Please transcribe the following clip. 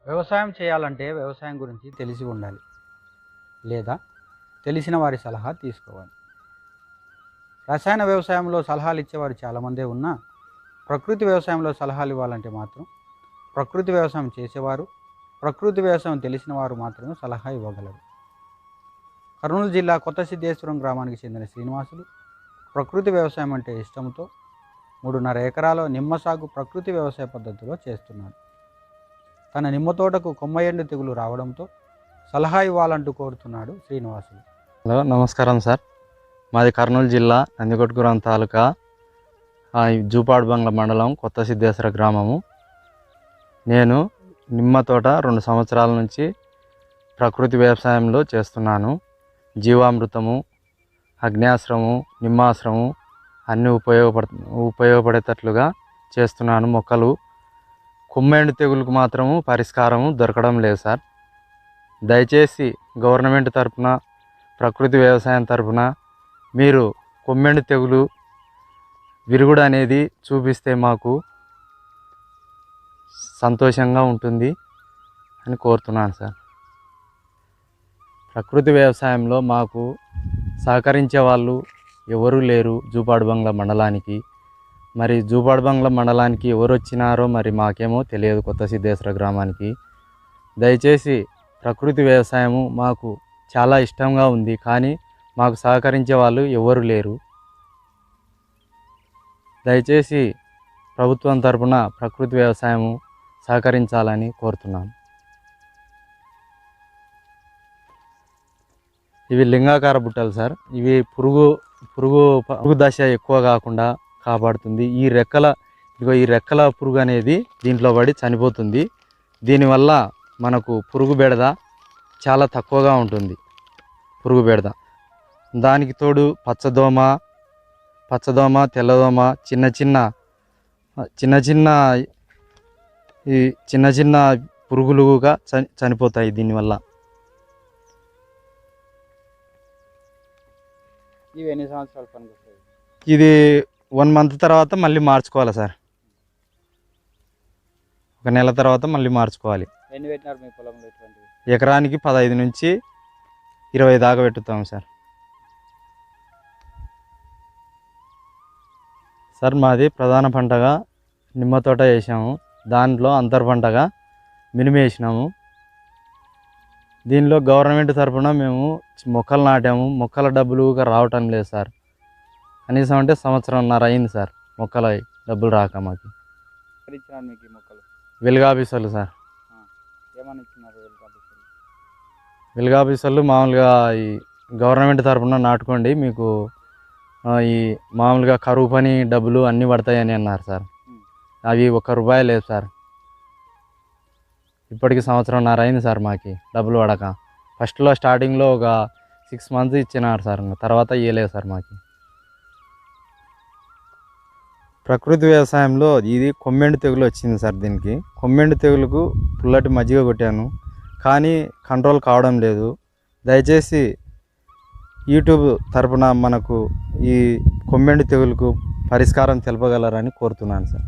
వ్యవసాయం చేయాలంటే వ్యవసాయం గురించి తెలిసి ఉండాలి, లేదా తెలిసిన వారి సలహా తీసుకోవాలి. రసాయన వ్యవసాయంలో సలహాలు ఇచ్చేవారు చాలామందే ఉన్నా, ప్రకృతి వ్యవసాయంలో సలహాలు ఇవ్వాలంటే మాత్రం ప్రకృతి వ్యవసాయం చేసేవారు, ప్రకృతి వ్యవసాయం తెలిసిన వారు మాత్రమే సలహా ఇవ్వగలరు. కర్నూలు జిల్లా కొత్త సిద్ధేశ్వరం గ్రామానికి చెందిన శ్రీనివాసులు ప్రకృతి వ్యవసాయం అంటే ఇష్టంతో 3.5 ఎకరాల నిమ్మ సాగు ప్రకృతి వ్యవసాయ పద్ధతిలో చేస్తున్నాడు. తన నిమ్మ తోటకు కొమ్మయండు తెగులు రావడంతో సలహా ఇవ్వాలంటూ కోరుతున్నాడు శ్రీనివాసులు. హలో, నమస్కారం సార్. మాది కర్నూలు జిల్లా నందికొట్కూరం తాలూకా జూపాడుబంగ్ల మండలం కొత్త సిద్ధేశ్వర గ్రామము. నేను నిమ్మ తోట 2 సంవత్సరాల నుంచి ప్రకృతి వ్యవసాయంలో చేస్తున్నాను. జీవామృతము, అగ్నేశ్రము, నిమ్మాశ్రము అన్నీ ఉపయోగపడేటట్లుగా చేస్తున్నాను. మొక్కలు కొమ్మెండు తెగులుకు మాత్రము పరిష్కారము దొరకడం లేదు సార్. దయచేసి గవర్నమెంట్ తరపున, ప్రకృతి వ్యవసాయం తరపున మీరు కొమ్మెండు తెగులు విరుగుడు అనేది చూపిస్తే మాకు సంతోషంగా ఉంటుంది అని కోరుతున్నాను సార్. ప్రకృతి వ్యవసాయంలో మాకు సహకరించే వాళ్ళు ఎవరూ లేరు జూపాడుబంగ్ల మండలానికి. మరి జూపాడుబంగ్ల మండలానికి ఎవరు వచ్చినారో మరి మాకేమో తెలియదు, కొత్త సిద్ధేశ్వర గ్రామానికి. దయచేసి ప్రకృతి వ్యవసాయము మాకు చాలా ఇష్టంగా ఉంది, కానీ మాకు సహకరించే వాళ్ళు ఎవరు లేరు. దయచేసి ప్రభుత్వం తరపున ప్రకృతి వ్యవసాయము సహకరించాలని కోరుతున్నాను. ఇవి లింగాకార బుట్టలు సార్. ఇవి పురుగు దశ ఎక్కువ కాకుండా కాపాడుతుంది. ఈ రెక్కల పురుగు అనేది దీంట్లో పడి చనిపోతుంది. దీనివల్ల మనకు పురుగు బెడద చాలా తక్కువగా ఉంటుంది. పురుగు బెడద దానికి తోడు పచ్చదోమ, తెల్లదోమ చిన్న చిన్న పురుగులుగా చనిపోతాయి దీనివల్ల. ఇవి ఎన్ని సంవత్సరాలు పనికొస్తాయి? ఇది 1 మంత్ తర్వాత మళ్ళీ మార్చుకోవాలి సార్. 1 నెల తర్వాత మళ్ళీ మార్చుకోవాలి. ఎన్ని పెట్టినారు మీ పొలంలో? ఎకరానికి 15 నుంచి 20 దాకా పెట్టుతాం సార్. సార్, మాది ప్రధాన పంటగా నిమ్మ తోట వేసాము. దాంట్లో అంతర్ పంటగా మినుము వేసినాము. దీనిలో గవర్నమెంట్ తరఫున మేము మొక్కలు నాటాము. మొక్కల డబ్బులు రావటం లేదు సార్. కనీసం అంటే 1.5 సంవత్సరం అయింది సార్ మొక్కల డబ్బులు రాక. మాకు వెలుగాఫీసర్లు సార్. వెలుగాఫీసర్లు మామూలుగా ఈ గవర్నమెంట్ తరఫున నాటుకోండి, మీకు ఈ మామూలుగా కరువు పని డబ్బులు అన్నీ పడతాయని అన్నారు సార్. అవి ₹1 లేదు సార్. ఇప్పటికి 1.5 సంవత్సరం అయింది సార్ మాకు డబ్బులు పడక. ఫస్ట్లో స్టార్టింగ్లో ఒక 6 మంత్స్ ఇచ్చినారు సార్, తర్వాత ఇవ్వలేదు సార్ మాకు. ప్రకృతి వ్యవసాయంలో ఇది కొమ్మెండు తెగులు వచ్చింది సార్. దీనికి కొమ్మెండు తెగులుకు పుల్లటి మజ్జిగ కొట్టాను, కానీ కంట్రోల్ కావడం లేదు. దయచేసి యూట్యూబ్ తరపున మనకు ఈ కొమ్మెండు తెగులుకు పరిష్కారం తెలపగలరని కోరుతున్నాను సార్.